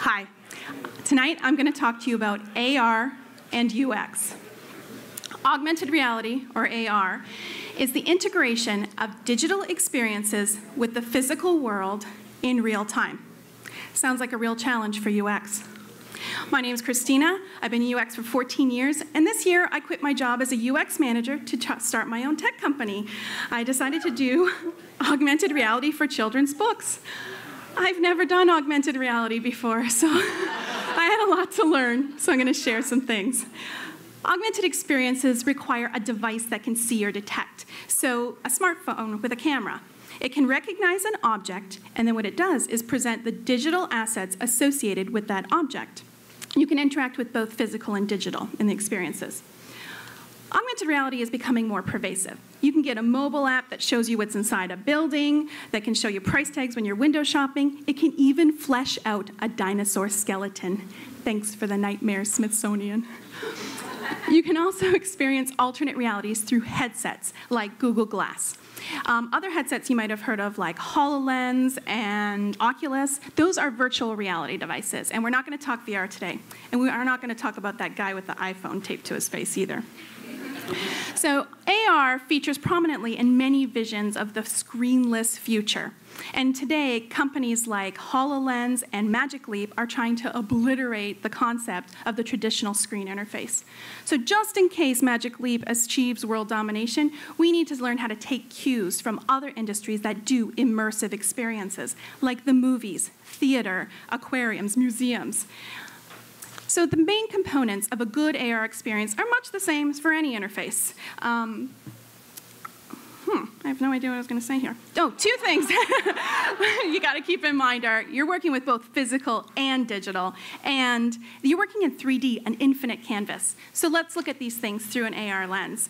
Hi. Tonight I'm going to talk to you about AR and UX. Augmented reality, or AR, is the integration of digital experiences with the physical world in real time. Sounds like a real challenge for UX. My name is Christina. I've been in UX for 14 years, and this year I quit my job as a UX manager to start my own tech company. I decided to do augmented reality for children's books. I've never done augmented reality before, so I had a lot to learn, so I'm going to share some things. Augmented experiences require a device that can see or detect, so a smartphone with a camera. It can recognize an object, and then what it does is present the digital assets associated with that object. You can interact with both physical and digital in the experiences. Augmented reality is becoming more pervasive. You can get a mobile app that shows you what's inside a building, that can show you price tags when you're window shopping. It can even flesh out a dinosaur skeleton. Thanks for the nightmare, Smithsonian. You can also experience alternate realities through headsets like Google Glass. Other headsets you might have heard of, like HoloLens and Oculus, those are virtual reality devices. And we're not going to talk VR today. And we are not going to talk about that guy with the iPhone taped to his face either. So AR features prominently in many visions of the screenless future. And today, companies like HoloLens and Magic Leap are trying to obliterate the concept of the traditional screen interface. So just in case Magic Leap achieves world domination, we need to learn how to take cues from other industries that do immersive experiences, like the movies, theater, aquariums, museums. So the main components of a good AR experience are much the same as for any interface. I have no idea what I was going to say here. Oh, two things you got to keep in mind are you're working with both physical and digital, and you're working in 3D, an infinite canvas. So let's look at these things through an AR lens.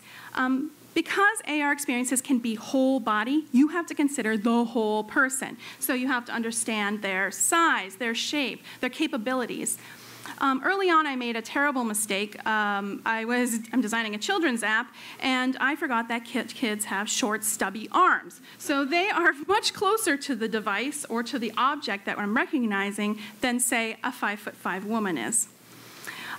Because AR experiences can be whole body, you have to consider the whole person. So you have to understand their size, their shape, their capabilities. Early on, I made a terrible mistake. I'm designing a children's app, and I forgot that kids have short, stubby arms. So they are much closer to the device or to the object that I'm recognizing than, say, a 5'5" woman is.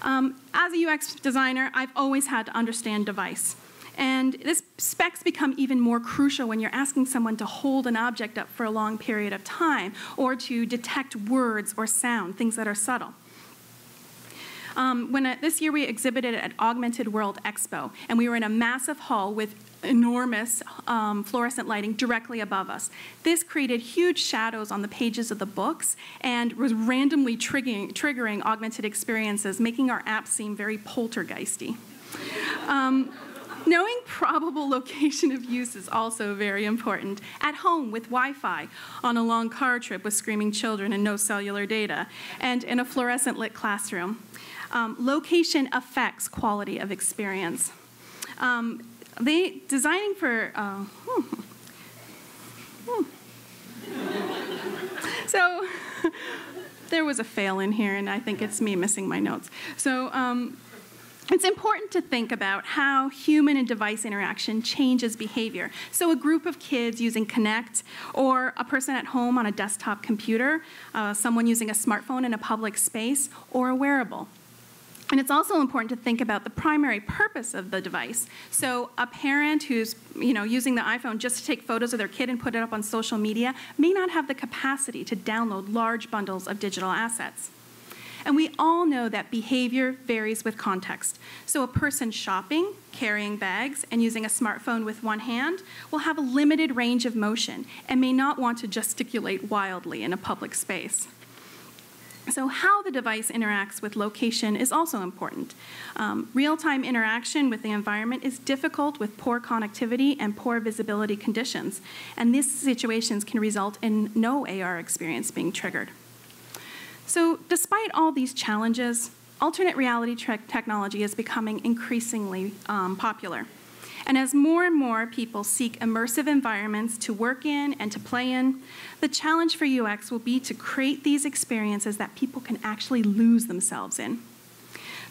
As a UX designer, I've always had to understand device. And this specs become even more crucial when you're asking someone to hold an object up for a long period of time or to detect words or sound, things that are subtle. This year we exhibited at Augmented World Expo, and we were in a massive hall with enormous fluorescent lighting directly above us. This created huge shadows on the pages of the books and was randomly triggering augmented experiences, making our app seem very poltergeisty. Knowing probable location of use is also very important. At home with Wi-Fi, on a long car trip with screaming children and no cellular data, and in a fluorescent lit classroom. Location affects quality of experience. Designing for, So there was a fail in here, and I think it's me missing my notes. So it's important to think about how human and device interaction changes behavior. So a group of kids using Connect, or a person at home on a desktop computer, someone using a smartphone in a public space, or a wearable. And it's also important to think about the primary purpose of the device. So a parent who's using the iPhone just to take photos of their kid and put it up on social media may not have the capacity to download large bundles of digital assets. And we all know that behavior varies with context. So a person shopping, carrying bags, and using a smartphone with one hand will have a limited range of motion and may not want to gesticulate wildly in a public space. So how the device interacts with location is also important. Real-time interaction with the environment is difficult with poor connectivity and poor visibility conditions, and these situations can result in no AR experience being triggered. So despite all these challenges, alternate reality technology is becoming increasingly popular. And as more and more people seek immersive environments to work in and to play in, the challenge for UX will be to create these experiences that people can actually lose themselves in.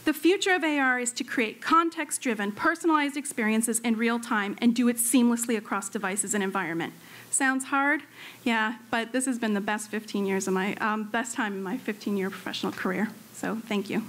The future of AR is to create context-driven, personalized experiences in real time and do it seamlessly across devices and environment. Sounds hard? Yeah, but this has been the best 15 years of my, best time in my 15-year professional career. So thank you.